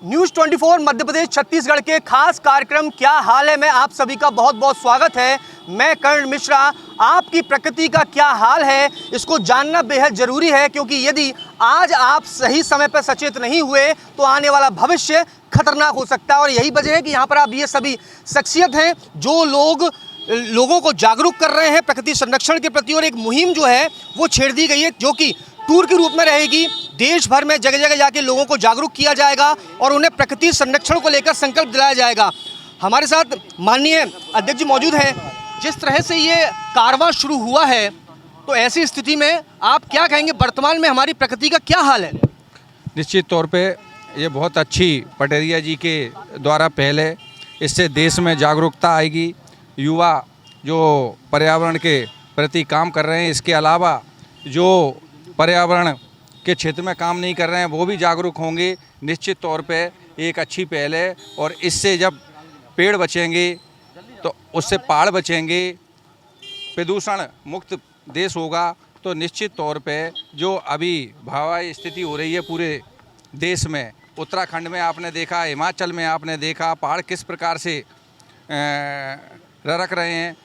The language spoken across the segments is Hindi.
न्यूज़ 24 मध्य प्रदेश छत्तीसगढ़ के खास कार्यक्रम क्या हाल है में आप सभी का बहुत बहुत स्वागत है। मैं कर्ण मिश्रा। आपकी प्रकृति का क्या हाल है इसको जानना बेहद ज़रूरी है, क्योंकि यदि आज आप सही समय पर सचेत नहीं हुए तो आने वाला भविष्य खतरनाक हो सकता है। और यही वजह है कि यहाँ पर आप ये सभी शख्सियत हैं जो लोगों को जागरूक कर रहे हैं प्रकृति संरक्षण के प्रति। और एक मुहिम जो है वो छेड़ दी गई है जो कि टूर के रूप में रहेगी। देश भर में जगह जगह जाके लोगों को जागरूक किया जाएगा और उन्हें प्रकृति संरक्षण को लेकर संकल्प दिलाया जाएगा। हमारे साथ माननीय अध्यक्ष जी मौजूद हैं। जिस तरह से ये कारवां शुरू हुआ है, तो ऐसी स्थिति में आप क्या कहेंगे, वर्तमान में हमारी प्रकृति का क्या हाल है? निश्चित तौर पे ये बहुत अच्छी पटेरिया जी के द्वारा पहले, इससे देश में जागरूकता आएगी। युवा जो पर्यावरण के प्रति काम कर रहे हैं, इसके अलावा जो पर्यावरण के क्षेत्र में काम नहीं कर रहे हैं वो भी जागरूक होंगे। निश्चित तौर पे एक अच्छी पहल है और इससे जब पेड़ बचेंगे तो उससे पहाड़ बचेंगे, प्रदूषण मुक्त देश होगा। तो निश्चित तौर पे जो अभी भावाई स्थिति हो रही है पूरे देश में, उत्तराखंड में आपने देखा, हिमाचल में आपने देखा, पहाड़ किस प्रकार से रख रहे हैं,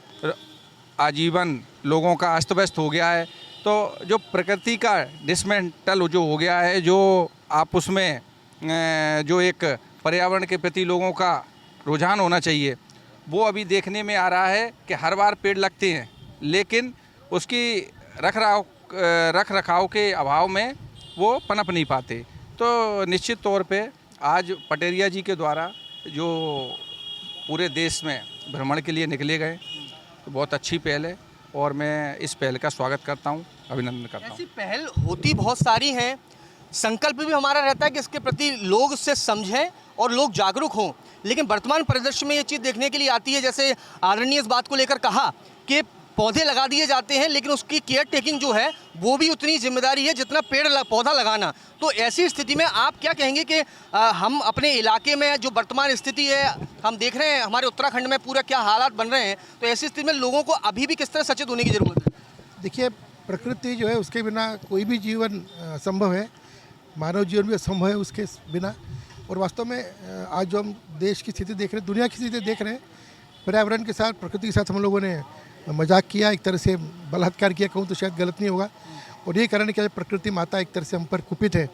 आजीवन लोगों का अस्त व्यस्त हो गया है। तो जो प्रकृति का डिसमेंटल जो हो गया है, जो आप उसमें जो एक पर्यावरण के प्रति लोगों का रुझान होना चाहिए, वो अभी देखने में आ रहा है कि हर बार पेड़ लगते हैं लेकिन उसकी रख रखाव के अभाव में वो पनप नहीं पाते। तो निश्चित तौर पे आज पटेरिया जी के द्वारा जो पूरे देश में भ्रमण के लिए निकले गए, तो बहुत अच्छी पहल है और मैं इस पहल का स्वागत करता हूं, अभिनंदन करता हूं। ऐसी पहल होती बहुत सारी हैं, संकल्प भी हमारा रहता है कि इसके प्रति लोग उससे समझें और लोग जागरूक हों। लेकिन वर्तमान परिदृश्य में ये चीज़ देखने के लिए आती है, जैसे आदरणीय इस बात को लेकर कहा कि पौधे लगा दिए जाते हैं लेकिन उसकी केयर टेकिंग जो है वो भी उतनी जिम्मेदारी है जितना पौधा लगाना। तो ऐसी स्थिति में आप क्या कहेंगे कि हम अपने इलाके में जो वर्तमान स्थिति है, हम देख रहे हैं हमारे उत्तराखंड में पूरा क्या हालात बन रहे हैं, तो ऐसी स्थिति में लोगों को अभी भी किस तरह सचेत होने की ज़रूरत है? देखिए, प्रकृति जो है उसके बिना कोई भी जीवन असंभव है, मानव जीवन भी असंभव है उसके बिना। और वास्तव में आज जो हम देश की स्थिति देख रहे हैं, दुनिया की स्थिति देख रहे हैं, पर्यावरण के साथ, प्रकृति के साथ हम लोगों ने मजाक किया, एक तरह से बलात्कार किया कहूँ तो शायद गलत नहीं होगा। और ये कारण क्या, प्रकृति माता एक तरह से हम पर कुपित है।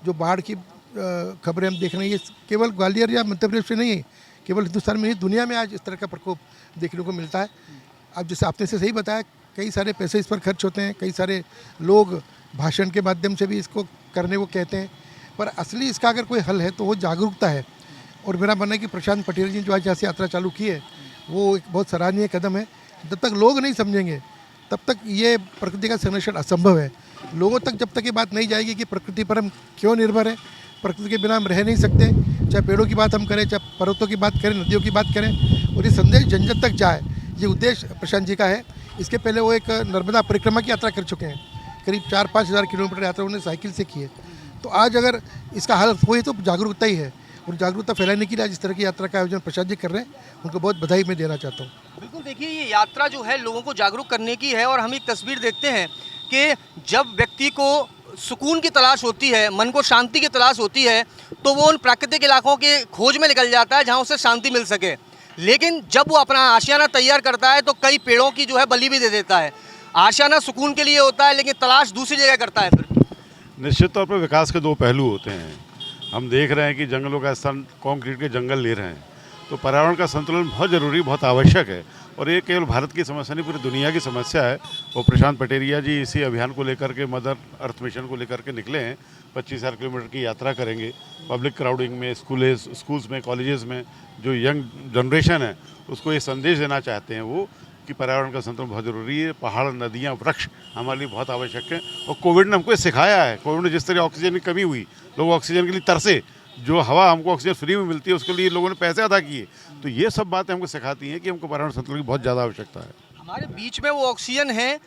जो बाढ़ की खबरें हम देख रहे हैं, ये केवल ग्वालियर या मध्य प्रदेश में नहीं है, केवल हिंदुस्तान में नहीं, दुनिया में आज इस तरह का प्रकोप देखने को मिलता है। अब जैसे आपने से सही बताया, कई सारे पैसे इस पर खर्च होते हैं, कई सारे लोग भाषण के माध्यम से भी इसको करने को कहते हैं, पर असली इसका अगर कोई हल है तो वो जागरूकता है। और मेरा मानना है कि प्रशांत पटेल जी जो आज यहाँ से यात्रा चालू की है वो एक बहुत सराहनीय कदम है। जब तक लोग नहीं समझेंगे तब तक ये प्रकृति का संरक्षण असंभव है। लोगों तक जब तक ये बात नहीं जाएगी कि प्रकृति पर हम क्यों निर्भर हैं, प्रकृति के बिना हम रह नहीं सकते, चाहे पेड़ों की बात हम करें, चाहे पर्वतों की बात करें, नदियों की बात करें, और ये संदेश जन जन तक जाए, ये उद्देश्य प्रशांत जी का है। इसके पहले वो एक नर्मदा परिक्रमा की यात्रा कर चुके हैं, करीब 4-5 हज़ार किलोमीटर यात्रा उन्होंने साइकिल से की है। तो आज अगर इसका हल हो तो जागरूकता ही है, और जागरूकता फैलाने के लिए आज इस तरह की यात्रा का आयोजन प्रशांत जी कर रहे हैं, उनको बहुत बधाई मैं देना चाहता हूँ। बिल्कुल, देखिए ये यात्रा जो है लोगों को जागरूक करने की है। और हम एक तस्वीर देखते हैं कि जब व्यक्ति को सुकून की तलाश होती है, मन को शांति की तलाश होती है, तो वो उन प्राकृतिक इलाकों के खोज में निकल जाता है जहाँ उसे शांति मिल सके। लेकिन जब वो अपना आशियाना तैयार करता है तो कई पेड़ों की जो है बलि भी दे देता है। आशियाना सुकून के लिए होता है लेकिन तलाश दूसरी जगह करता है। फिर निश्चित तौर पर विकास के दो पहलू होते हैं। हम देख रहे हैं कि जंगलों का स्थान कंक्रीट के जंगल ले रहे हैं, तो पर्यावरण का संतुलन बहुत ज़रूरी, बहुत आवश्यक है। और ये केवल भारत की समस्या नहीं, पूरी दुनिया की समस्या है। और प्रशांत पटेरिया जी इसी अभियान को लेकर के, मदर अर्थ मिशन को लेकर के निकले हैं। 25,000 किलोमीटर की यात्रा करेंगे, पब्लिक क्राउडिंग में, स्कूल्स में, कॉलेजेस में जो यंग जनरेशन है उसको ये संदेश देना चाहते हैं वो कि पर्यावरण का संतुलन बहुत ज़रूरी है। पहाड़, नदियाँ, वृक्ष हमारे लिए बहुत आवश्यक है। और कोविड ने हमको सिखाया है, कोविड में जिस तरह ऑक्सीजन की कमी हुई, लोग ऑक्सीजन के लिए तरसे, जो हवा हमको ऑक्सीजन फ्री में मिलती है उसके लिए लोगों ने पैसे अदा किए। तो ये सब बातें हमको सिखाती हैं कि हमको पर्यावरण संतुलन की बहुत ज़्यादा आवश्यकता है। हमारे बीच में वो ऑक्सीजन है,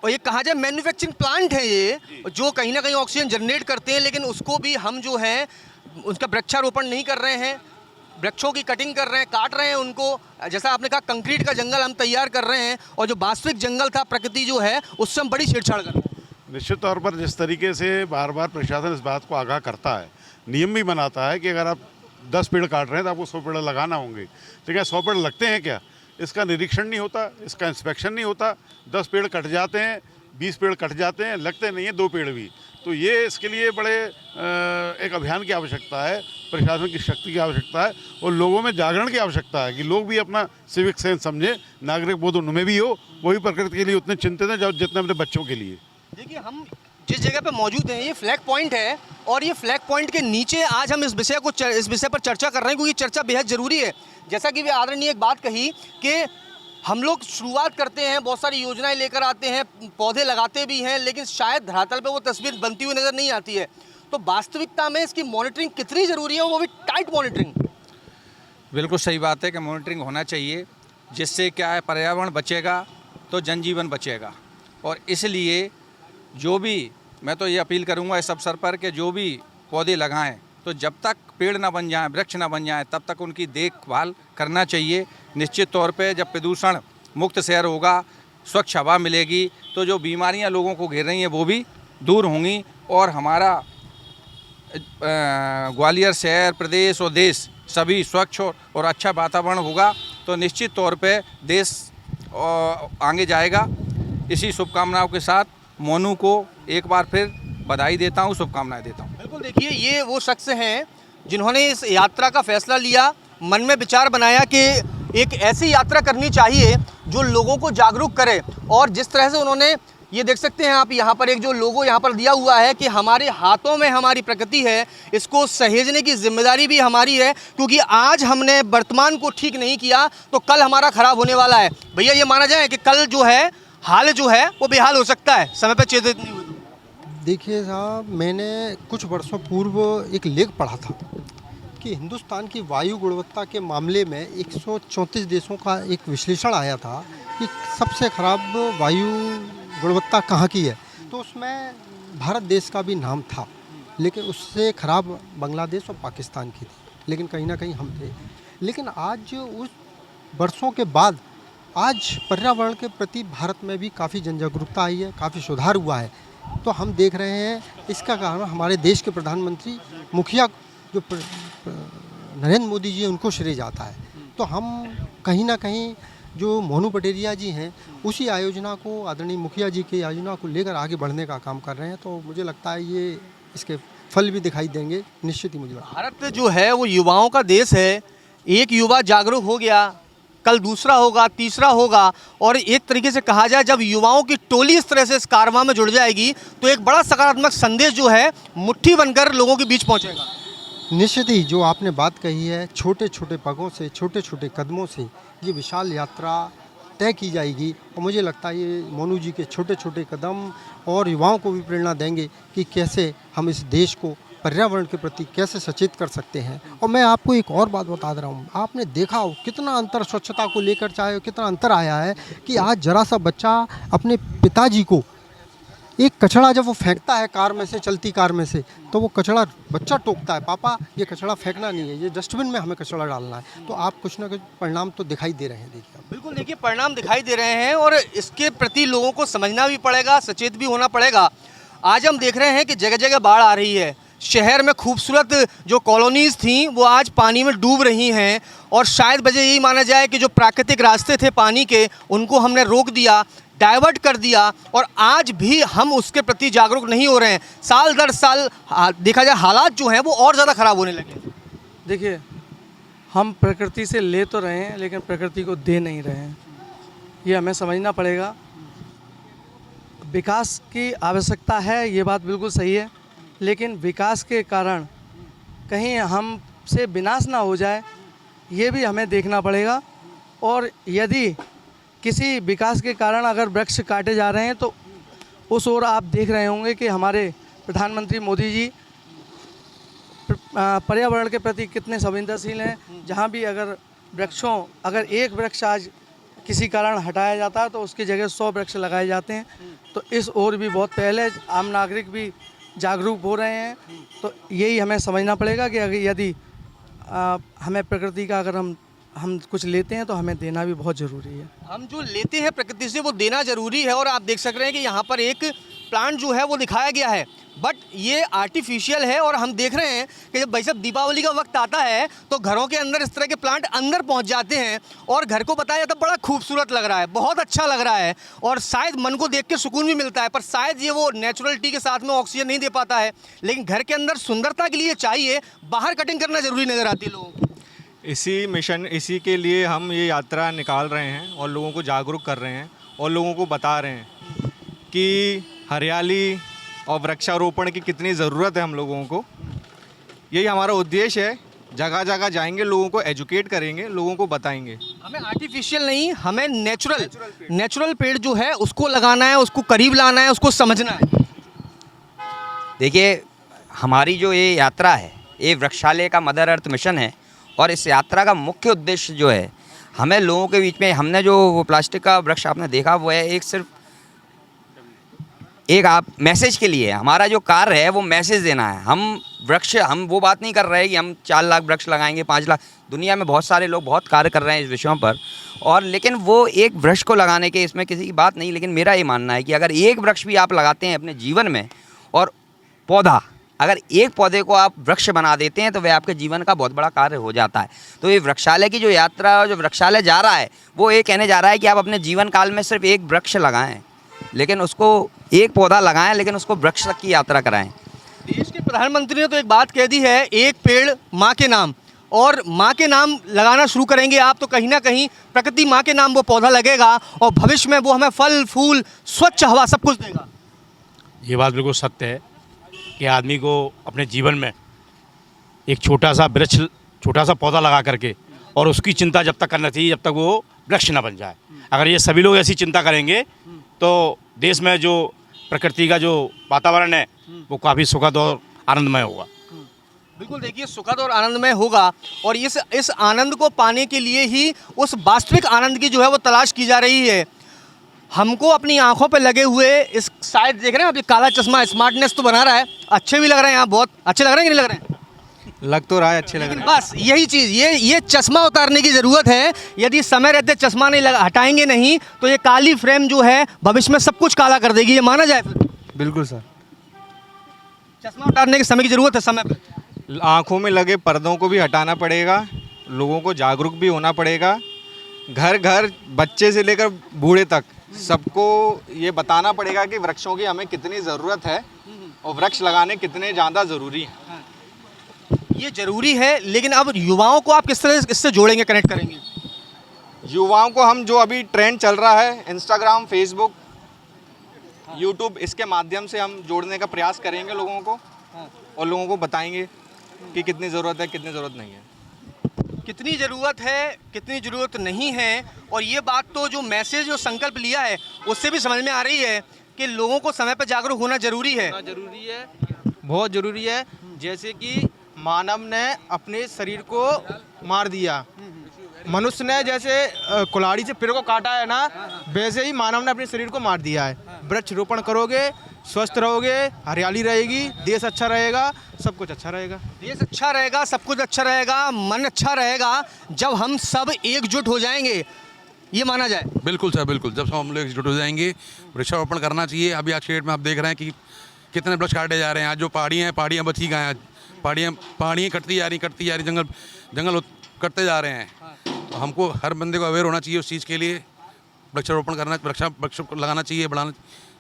और ये कहा जाए मैन्युफैक्चरिंग प्लांट है ये, जो कहीं ना कहीं ऑक्सीजन जनरेट करते हैं, लेकिन उसको भी हम जो है उसका वृक्षारोपण नहीं कर रहे हैं, वृक्षों की कटिंग कर रहे हैं, काट रहे हैं उनको। जैसा आपने कहा, कंक्रीट का जंगल हम तैयार कर रहे हैं, और जो वास्तविक जंगल था, प्रकृति जो है, उससे हम बड़ी छेड़छाड़ कर रहे हैं। निश्चित तौर पर जिस तरीके से बार बार प्रशासन इस बात को आगाह करता है नियम भी बनाता है कि अगर आप 10 पेड़ काट रहे हैं तो आपको 100 पेड़ लगाना होंगे, लेकिन 100 पेड़ लगते हैं क्या, इसका निरीक्षण नहीं होता, इसका इंस्पेक्शन नहीं होता। 10 पेड़ कट जाते हैं, 20 पेड़ कट जाते हैं, लगते नहीं हैं 2 पेड़ भी। तो ये इसके लिए बड़े एक अभियान की आवश्यकता है, प्रशासन की शक्ति की आवश्यकता है और लोगों में जागरण की आवश्यकता है कि लोग भी अपना सिविक सेंस समझें, नागरिक बोध उनमें भी हो, वही प्रकृति के लिए उतने चिंतित हैं जितने अपने बच्चों के लिए। देखिए, हम जिस जगह पे मौजूद हैं ये फ्लैग पॉइंट है और ये फ्लैग पॉइंट के नीचे आज हम इस विषय पर चर्चा कर रहे हैं क्योंकि चर्चा बेहद ज़रूरी है। जैसा कि वे आदरणीय एक बात कही कि हम लोग शुरुआत करते हैं, बहुत सारी योजनाएं लेकर आते हैं, पौधे लगाते भी हैं, लेकिन शायद धरातल पे वो तस्वीर बनती हुई नज़र नहीं आती है। तो वास्तविकता में इसकी मॉनिटरिंग कितनी ज़रूरी है, वो भी टाइट मॉनिटरिंग। बिल्कुल सही बात है कि मॉनिटरिंग होना चाहिए, जिससे क्या है, पर्यावरण बचेगा तो जनजीवन बचेगा। और इसलिए जो भी मैं तो ये अपील करूंगा इस अवसर पर कि जो भी पौधे लगाएं तो जब तक पेड़ ना बन जाएं, वृक्ष ना बन जाएं, तब तक उनकी देखभाल करना चाहिए। निश्चित तौर पे जब प्रदूषण मुक्त शहर होगा, स्वच्छ हवा मिलेगी, तो जो बीमारियां लोगों को घेर रही हैं वो भी दूर होंगी और हमारा ग्वालियर शहर, प्रदेश और देश सभी स्वच्छ और अच्छा वातावरण होगा तो निश्चित तौर पे देश आगे जाएगा। इसी शुभकामनाओं के साथ मोनू को एक बार फिर बधाई देता हूँ, शुभकामनाएं देता हूँ। बिल्कुल, देखिए ये वो शख्स हैं जिन्होंने इस यात्रा का फैसला लिया, मन में विचार बनाया कि एक ऐसी यात्रा करनी चाहिए जो लोगों को जागरूक करे। और जिस तरह से उन्होंने, ये देख सकते हैं आप यहाँ पर एक जो लोगो यहाँ पर दिया हुआ है कि हमारे हाथों में हमारी प्रकृति है, इसको सहेजने की जिम्मेदारी भी हमारी है, क्योंकि आज हमने वर्तमान को ठीक नहीं किया तो कल हमारा खराब होने वाला है। भैया ये माना जाए कि कल जो है हाल जो है वो बेहाल हो सकता है, समय पर चेतित नहीं हुई। देखिए साहब, मैंने कुछ वर्षों पूर्व एक लेख पढ़ा था कि हिंदुस्तान की वायु गुणवत्ता के मामले में 134 देशों का एक विश्लेषण आया था कि सबसे खराब वायु गुणवत्ता कहाँ की है, तो उसमें भारत देश का भी नाम था, लेकिन उससे खराब बांग्लादेश और पाकिस्तान की थी, लेकिन कहीं ना कहीं हम थे। लेकिन आज उस वर्षों के बाद आज पर्यावरण के प्रति भारत में भी काफ़ी जनजागरूकता आई है, काफ़ी सुधार हुआ है। तो हम देख रहे हैं इसका कारण हमारे देश के प्रधानमंत्री मुखिया जो नरेंद्र मोदी जी हैं उनको श्रेय जाता है। तो हम कहीं ना कहीं जो मोनू पटेरिया जी हैं उसी आयोजना को, आदरणीय मुखिया जी की आयोजना को लेकर आगे बढ़ने का काम कर रहे हैं। तो मुझे लगता है ये इसके फल भी दिखाई देंगे, निश्चित ही मुझे लगता है। भारत जो है वो युवाओं का देश है। एक युवा जागरूक हो गया, कल दूसरा होगा, तीसरा होगा, और एक तरीके से कहा जाए जब युवाओं की टोली इस तरह से इस कारवां में जुड़ जाएगी तो एक बड़ा सकारात्मक संदेश जो है मुट्ठी बनकर लोगों के बीच पहुंचेगा। निश्चित ही जो आपने बात कही है, छोटे छोटे पगों से, छोटे छोटे कदमों से ये विशाल यात्रा तय की जाएगी और मुझे लगता है ये मोनू जी के छोटे छोटे कदम और युवाओं को भी प्रेरणा देंगे कि कैसे हम इस देश को पर्यावरण के प्रति कैसे सचेत कर सकते हैं। और मैं आपको एक और बात बता रहा हूँ, आपने देखा हो कितना अंतर स्वच्छता को लेकर, चाहे कितना अंतर आया है कि आज जरा सा बच्चा अपने पिताजी को एक कचड़ा जब वो फेंकता है कार में से, चलती कार में से, तो वो कचड़ा बच्चा टोकता है, पापा ये कचड़ा फेंकना नहीं है, ये डस्टबिन में हमें कचड़ा डालना है। तो आप कुछ ना कुछ परिणाम तो दिखाई दे रहे हैं। देखिए बिल्कुल, देखिए परिणाम दिखाई दे रहे हैं और इसके प्रति लोगों को समझना भी पड़ेगा, सचेत भी होना पड़ेगा। आज हम देख रहे हैं कि जगह जगह बाढ़ आ रही है, शहर में खूबसूरत जो कॉलोनीज़ थी वो आज पानी में डूब रही हैं और शायद वजह यही माना जाए कि जो प्राकृतिक रास्ते थे पानी के उनको हमने रोक दिया, डाइवर्ट कर दिया और आज भी हम उसके प्रति जागरूक नहीं हो रहे हैं। साल दर साल देखा जाए हालात जो हैं वो और ज़्यादा ख़राब होने लगे। देखिए, हम प्रकृति से ले तो रहे हैं लेकिन प्रकृति को दे नहीं रहे हैं, ये हमें समझना पड़ेगा। विकास की आवश्यकता है, ये बात बिल्कुल सही है, लेकिन विकास के कारण कहीं हमसे विनाश ना हो जाए ये भी हमें देखना पड़ेगा। और यदि किसी विकास के कारण अगर वृक्ष काटे जा रहे हैं तो उस ओर आप देख रहे होंगे कि हमारे प्रधानमंत्री मोदी जी पर्यावरण के प्रति कितने संवेदनशील हैं। जहाँ भी अगर एक वृक्ष आज किसी कारण हटाया जाता है तो उसकी जगह 100 वृक्ष लगाए जाते हैं। तो इस ओर भी बहुत पहले आम नागरिक भी जागरूक हो रहे हैं। तो यही हमें समझना पड़ेगा कि अगर यदि हमें प्रकृति का अगर हम कुछ लेते हैं तो हमें देना भी बहुत ज़रूरी है। हम जो लेते हैं प्रकृति से वो देना ज़रूरी है। और आप देख सक रहे हैं कि यहाँ पर एक प्लांट जो है वो दिखाया गया है। बट ये आर्टिफिशियल है। और हम देख रहे हैं कि जब भाई साहब दीपावली का वक्त आता है तो घरों के अंदर इस तरह के प्लांट अंदर पहुंच जाते हैं और घर को बताया जाता है बड़ा खूबसूरत लग रहा है, बहुत अच्छा लग रहा है और शायद मन को देख के सुकून भी मिलता है। पर शायद ये वो नेचुरलिटी के साथ में ऑक्सीजन नहीं दे पाता है, लेकिन घर के अंदर सुंदरता के लिए चाहिए, बाहर कटिंग करना ज़रूरी नज़र आती है लोगों को। इसी के लिए हम ये यात्रा निकाल रहे हैं और लोगों को जागरूक कर रहे हैं और लोगों को बता रहे हैं कि हरियाली और वृक्षारोपण की कितनी ज़रूरत है हम लोगों को। यही हमारा उद्देश्य है। जगह जगह जाएंगे, लोगों को एजुकेट करेंगे, लोगों को बताएंगे। हमें आर्टिफिशियल नहीं, हमें नेचुरल पेड़ जो है उसको लगाना है, उसको करीब लाना है, उसको समझना है। देखिए, हमारी जो ये यात्रा है ये वृक्षालय का मदर अर्थ मिशन है और इस यात्रा का मुख्य उद्देश्य जो है, हमें लोगों के बीच में, हमने जो वो प्लास्टिक का वृक्ष आपने देखा वो है एक सिर्फ एक आप मैसेज के लिए है। हमारा जो कार्य है वो मैसेज देना है। हम वो बात नहीं कर रहे हैं कि हम 4 लाख वृक्ष लगाएंगे, 5 लाख। दुनिया में बहुत सारे लोग बहुत कार्य कर रहे हैं इस विषयों पर, और लेकिन वो एक वृक्ष को लगाने के इसमें किसी की बात नहीं। लेकिन मेरा ये मानना है कि अगर एक वृक्ष भी आप लगाते हैं अपने जीवन में, और पौधा, अगर एक पौधे को आप वृक्ष बना देते हैं तो वह आपके जीवन का बहुत बड़ा कार्य हो जाता है। तो ये वृक्षालय की जो यात्रा, जो वृक्षालय जा रहा है, वो ये कहने जा रहा है कि आप अपने जीवन काल में सिर्फ एक वृक्ष लगाएं, लेकिन उसको एक पौधा लगाएं, लेकिन उसको वृक्ष तक की यात्रा कराएं। देश के प्रधानमंत्री ने तो एक बात कह दी है, एक पेड़ माँ के नाम, और माँ के नाम लगाना शुरू करेंगे आप तो कहीं ना कहीं प्रकृति माँ के नाम वो पौधा लगेगा और भविष्य में वो हमें फल फूल, स्वच्छ हवा, सब कुछ देगा। ये बात बिल्कुल सत्य है कि आदमी को अपने जीवन में एक छोटा सा वृक्ष, छोटा सा पौधा लगा करके, और उसकी चिंता जब तक करना चाहिए जब तक वो वृक्ष ना बन जाए। अगर ये सभी लोग ऐसी चिंता करेंगे तो देश में जो प्रकृति का जो वातावरण है वो काफ़ी सुखद और आनंदमय होगा। बिल्कुल, देखिए सुखद और आनंदमय होगा, और इस आनंद को पाने के लिए ही उस वास्तविक आनंद की जो है वो तलाश की जा रही है। हमको अपनी आंखों पे लगे हुए इस, शायद देख रहे हैं अभी काला चश्मा स्मार्टनेस तो बना रहा है, अच्छे भी लग रहे हैं यहाँ, बहुत अच्छे लग रहे हैं कि नहीं लग रहे हैं? लग तो रहा है, अच्छे लग रहे हैं। बस यही चीज़, ये चश्मा उतारने की ज़रूरत है। यदि समय रहते चश्मा नहीं हटाएंगे नहीं तो ये काली फ्रेम जो है भविष्य में सब कुछ काला कर देगी, ये माना जाए फिर? बिल्कुल सर, चश्मा उतारने के समय की ज़रूरत है, समय पर। आँखों में लगे पर्दों को भी हटाना पड़ेगा, लोगों को जागरूक भी होना पड़ेगा। घर घर, बच्चे से लेकर बूढ़े तक सबको ये बताना पड़ेगा कि वृक्षों की हमें कितनी ज़रूरत है और वृक्ष लगाने कितने ज़्यादा ज़रूरी हैं। ये ज़रूरी है, लेकिन अब युवाओं को आप किस तरह इससे जोड़ेंगे, कनेक्ट करेंगे? युवाओं को हम, जो अभी ट्रेंड चल रहा है इंस्टाग्राम, फेसबुक, यूट्यूब, इसके माध्यम से हम जोड़ने का प्रयास करेंगे लोगों को, और लोगों को बताएंगे कि कितनी ज़रूरत है, कितनी ज़रूरत नहीं है। कितनी ज़रूरत है, कितनी ज़रूरत नहीं है, और ये बात तो जो मैसेज, जो संकल्प लिया है उससे भी समझ में आ रही है कि लोगों को समय पर जागरूक होना ज़रूरी है। ज़रूरी है, बहुत ज़रूरी है। जैसे कि मानव ने अपने शरीर को मार दिया, मनुष्य ने जैसे कुल्हाड़ी से पेड़ को काटा है ना, वैसे ही मानव ने अपने शरीर को मार दिया है। वृक्ष रोपण करोगे, स्वस्थ रहोगे, हरियाली रहेगी, देश अच्छा रहेगा, सब कुछ अच्छा रहेगा। देश अच्छा रहेगा, सब कुछ अच्छा रहेगा, मन अच्छा रहेगा जब हम सब एकजुट हो जाएंगे, ये माना जाए। बिल्कुल सर, बिल्कुल। जब सब हम लोग एकजुट हो जाएंगे, वृक्षारोपण करना चाहिए। अभी आज खेत में आप देख रहे हैं कि कितने वृक्ष काटे जा रहे हैं। आज जो पहाड़ियाँ हैं, पहाड़ियाँ बची गए हैं, पहाड़ियाँ कटती जा रही, जंगल कटते जा रहे हैं। तो हमको, हर बंदे को अवेयर होना चाहिए उस चीज़ के लिए। वृक्षारोपण करना, वृक्ष लगाना चाहिए, बढ़ाना,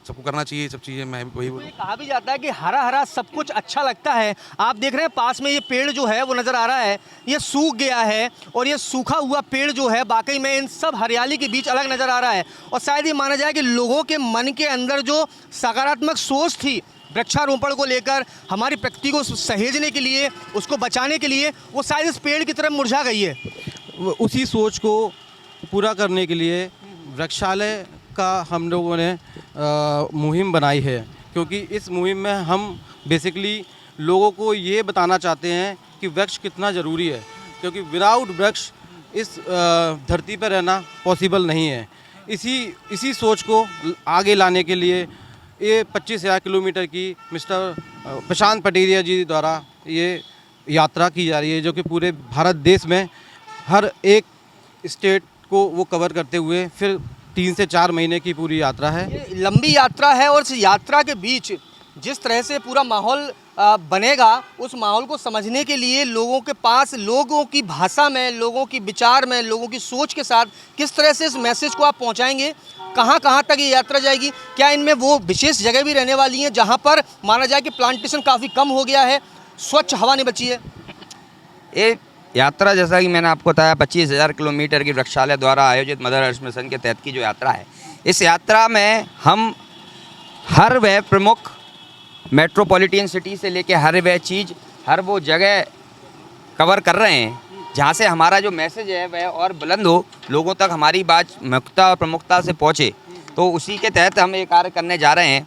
सबको करना चाहिए, सब चीज़ें। मैं वही बोलूँ। कहा भी जाता है कि हरा हरा सब कुछ अच्छा लगता है। आप देख रहे हैं पास में ये पेड़ जो है वो नज़र आ रहा है, ये सूख गया है, और ये सूखा हुआ पेड़ जो है वाकई में इन सब हरियाली के बीच अलग नज़र आ रहा है। और शायद ये माना जाए कि लोगों के मन के अंदर जो सकारात्मक सोच थी वृक्षारोपण को लेकर, हमारी प्रकृति को सहेजने के लिए, उसको बचाने के लिए, वो शायद इस पेड़ की तरफ मुरझा गई है। उसी सोच को पूरा करने के लिए वृक्षालय का हम लोगों ने मुहिम बनाई है, क्योंकि इस मुहिम में हम बेसिकली लोगों को ये बताना चाहते हैं कि वृक्ष कितना ज़रूरी है, क्योंकि विदाउट वृक्ष इस धरती पर रहना पॉसिबल नहीं है। इसी सोच को आगे लाने के लिए ये 25,000 किलोमीटर की मिस्टर प्रशांत पटेरिया जी द्वारा ये यात्रा की जा रही है, जो कि पूरे भारत देश में हर एक स्टेट को वो कवर करते हुए फिर 3 से 4 महीने की पूरी यात्रा है। ये लंबी यात्रा है, और इस यात्रा के बीच जिस तरह से पूरा माहौल बनेगा, उस माहौल को समझने के लिए लोगों के पास, लोगों की भाषा में, लोगों की विचार में, लोगों की सोच के साथ किस तरह से इस मैसेज को आप पहुंचाएंगे, कहां कहां तक ये यात्रा जाएगी, क्या इनमें वो विशेष जगह भी रहने वाली हैं जहां पर माना जाए कि प्लांटेशन काफ़ी कम हो गया है, स्वच्छ हवा नहीं बची है? ये यात्रा, जैसा कि मैंने आपको बताया, 25,000 किलोमीटर की वृक्षालय द्वारा आयोजित मदर अर्थ मिशन के तहत की जो यात्रा है, इस यात्रा में हम हर वह प्रमुख मेट्रोपॉलिटन सिटी से लेके हर वह चीज़, हर वो जगह कवर कर रहे हैं जहाँ से हमारा जो मैसेज है वह और बुलंद हो, लोगों तक हमारी बात मुख्यता और प्रमुखता से पहुँचे। तो उसी के तहत हम ये कार्य करने जा रहे हैं।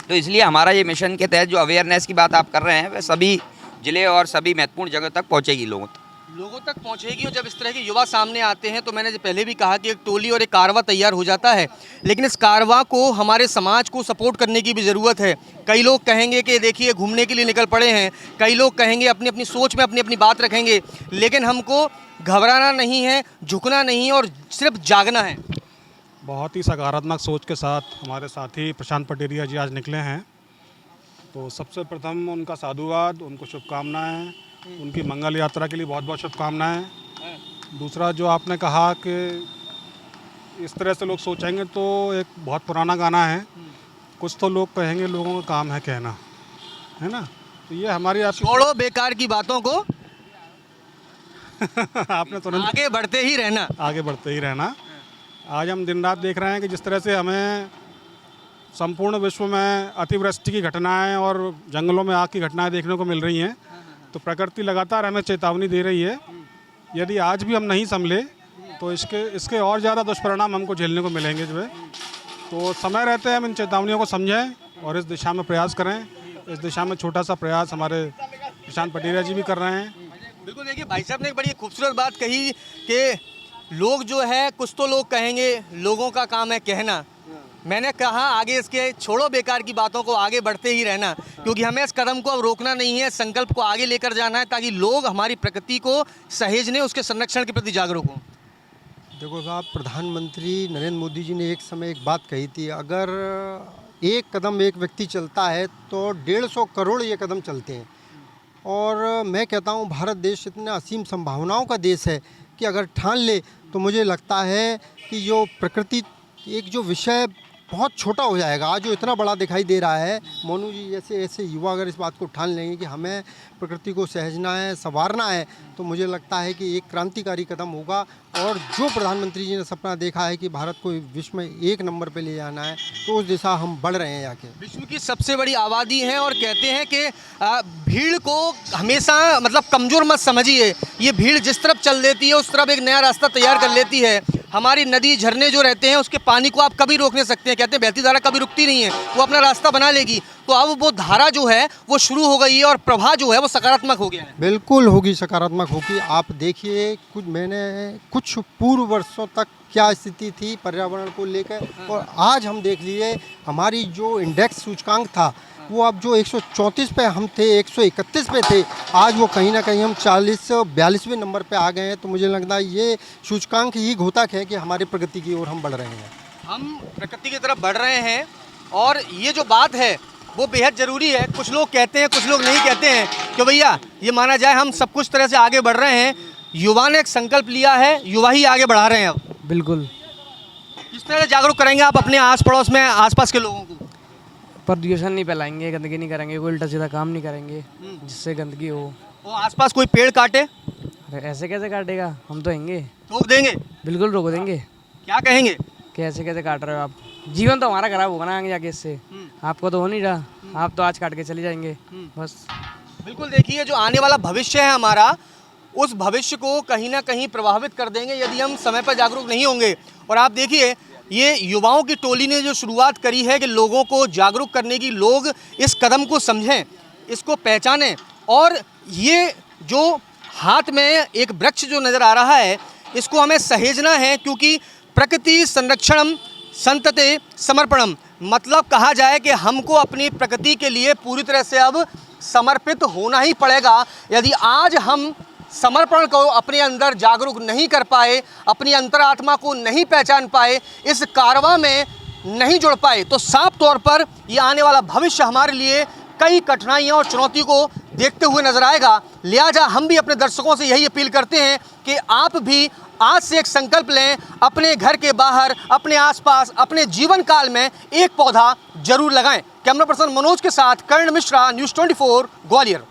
तो इसलिए हमारा ये मिशन के तहत जो अवेयरनेस की बात आप कर रहे हैं, वह सभी ज़िले और सभी महत्वपूर्ण जगह तक पहुँचेगी, लोगों तक पहुंचेगी। और जब इस तरह के युवा सामने आते हैं तो मैंने पहले भी कहा कि एक टोली और एक कारवां तैयार हो जाता है, लेकिन इस कारवां को हमारे समाज को सपोर्ट करने की भी ज़रूरत है। कई लोग कहेंगे कि देखिए घूमने के लिए निकल पड़े हैं, कई लोग कहेंगे अपनी अपनी सोच में अपनी अपनी बात रखेंगे, लेकिन हमको घबराना नहीं है, झुकना नहीं है और सिर्फ जागना है। बहुत ही सकारात्मक सोच के साथ हमारे साथी प्रशांत पटेरिया जी आज निकले हैं। तो सबसे प्रथम उनका साधुवाद, उनको शुभकामनाएं, उनकी मंगल यात्रा के लिए बहुत बहुत शुभकामनाएं। दूसरा, जो आपने कहा कि इस तरह से लोग सोचेंगे, तो एक बहुत पुराना गाना है, कुछ तो लोग कहेंगे लोगों का काम है कहना, है ना। तो ये हमारी छोड़ो बेकार की बातों को आपने तुरंत आगे बढ़ते ही रहना। आज हम दिन रात देख रहे हैं कि जिस तरह से हमें संपूर्ण विश्व में अतिवृष्टि की घटनाएं और जंगलों में आग की घटनाएं देखने को मिल रही हैं, तो प्रकृति लगातार हमें चेतावनी दे रही है। यदि आज भी हम नहीं संभले तो इसके और ज़्यादा दुष्परिणाम हमको झेलने को मिलेंगे जो है। तो समय रहते हैं हम इन चेतावनियों को समझें और इस दिशा में प्रयास करें। इस दिशा में छोटा सा प्रयास हमारे प्रशांत पटेरिया जी भी कर रहे हैं। बिल्कुल, देखिए भाई साहब ने एक बड़ी खूबसूरत बात कही कि लोग जो है, कुछ तो लोग कहेंगे लोगों का काम है कहना। मैंने कहा आगे इसके छोड़ो बेकार की बातों को, आगे बढ़ते ही रहना, क्योंकि हमें इस कदम को अब रोकना नहीं है, संकल्प को आगे लेकर जाना है ताकि लोग हमारी प्रकृति को सहेजने, उसके संरक्षण के प्रति जागरूक हों। देखो साहब, प्रधानमंत्री नरेंद्र मोदी जी ने एक समय एक बात कही थी, अगर एक कदम एक व्यक्ति चलता है तो 150 करोड़ ये कदम चलते हैं। और मैं कहता हूँ भारत देश इतना असीम संभावनाओं का देश है कि अगर ठान ले तो मुझे लगता है कि जो प्रकृति एक जो विषय बहुत छोटा हो जाएगा। आज जो इतना बड़ा दिखाई दे रहा है, मोनू जी जैसे ऐसे युवा अगर इस बात को ठान लेंगे कि हमें प्रकृति को सहेजना है, संवारना है, तो मुझे लगता है कि एक क्रांतिकारी कदम होगा। और जो प्रधानमंत्री जी ने सपना देखा है कि भारत को विश्व में 1 नंबर पे ले जाना है, तो उस दिशा हम बढ़ रहे हैं। जाके विश्व की सबसे बड़ी आबादी है और कहते हैं कि भीड़ को हमेशा मतलब कमज़ोर मत समझिए। ये भीड़ जिस तरफ चल देती है उस तरफ एक नया रास्ता तैयार कर लेती है। हमारी नदी झरने जो रहते हैं उसके पानी को आप कभी रोक नहीं सकते हैं। कहते हैं बहती धारा कभी रुकती नहीं है, वो अपना रास्ता बना लेगी। तो अब वो धारा जो है वो शुरू हो गई है और प्रवाह जो है वो सकारात्मक हो गया है। बिल्कुल होगी, सकारात्मक होगी। आप देखिए कुछ पूर्व वर्षों तक क्या स्थिति थी पर्यावरण को लेकर, और आज हम देख लिए हमारी जो इंडेक्स सूचकांक था वो अब जो 134 पे हम थे, 131 पे थे, आज वो कहीं ना कहीं हम 42वें नंबर पे आ गए हैं। तो मुझे लगता है ये सूचकांक ही घोतक है कि हमारी प्रगति की ओर हम बढ़ रहे हैं। हम प्रकृति की तरफ बढ़ रहे हैं और ये जो बात है वो बेहद ज़रूरी है। कुछ लोग कहते हैं, कुछ लोग नहीं कहते हैं कि भैया ये माना जाए हम सब कुछ तरह से आगे बढ़ रहे हैं। युवा ने एक संकल्प लिया है, युवा ही आगे बढ़ा रहे हैं। अब बिल्कुल। किस तरह से जागरूक करेंगे आप अपने आस पड़ोस में आसपास के लोगों को? प्रदूषण नहीं फैलाएंगे, गंदगी नहीं करेंगे, कोई उल्टा सीधा काम नहीं करेंगे जिससे गंदगी हो। वो आसपास कोई पेड़ काटे? अरे ऐसे कैसे काटेगा, हम तो हैंगे, रोक देंगे। बिल्कुल रोक देंगे। क्या कहेंगे? कैसे कैसे काट रहे हो आप? जीवन तो हमारा खराब होगा ना आगे जाके इससे। आपको तो हो नहीं रहा, आप तो आज काट के चले जाएंगे बस। बिल्कुल, देखिए जो आने वाला भविष्य है हमारा, उस भविष्य को कहीं ना कहीं प्रभावित कर देंगे यदि हम समय पर जागरूक नहीं होंगे। और आप देखिए ये युवाओं की टोली ने जो शुरुआत करी है कि लोगों को जागरूक करने की, लोग इस कदम को समझें, इसको पहचानें। और ये जो हाथ में एक वृक्ष जो नज़र आ रहा है इसको हमें सहेजना है, क्योंकि प्रकृति संरक्षणम संतते समर्पणम, मतलब कहा जाए कि हमको अपनी प्रकृति के लिए पूरी तरह से अब समर्पित होना ही पड़ेगा। यदि आज हम समर्पण को अपने अंदर जागरूक नहीं कर पाए, अपनी अंतरात्मा को नहीं पहचान पाए, इस कारवां में नहीं जुड़ पाए तो साफ तौर पर ये आने वाला भविष्य हमारे लिए कई कठिनाइयों और चुनौती को देखते हुए नजर आएगा। लिहाजा हम भी अपने दर्शकों से यही अपील करते हैं कि आप भी आज से एक संकल्प लें, अपने घर के बाहर, अपने आसपास, अपने जीवन काल में एक पौधा जरूर लगाएं। कैमरा पर्सन मनोज के साथ कर्ण मिश्रा, न्यूज़ 24 ग्वालियर।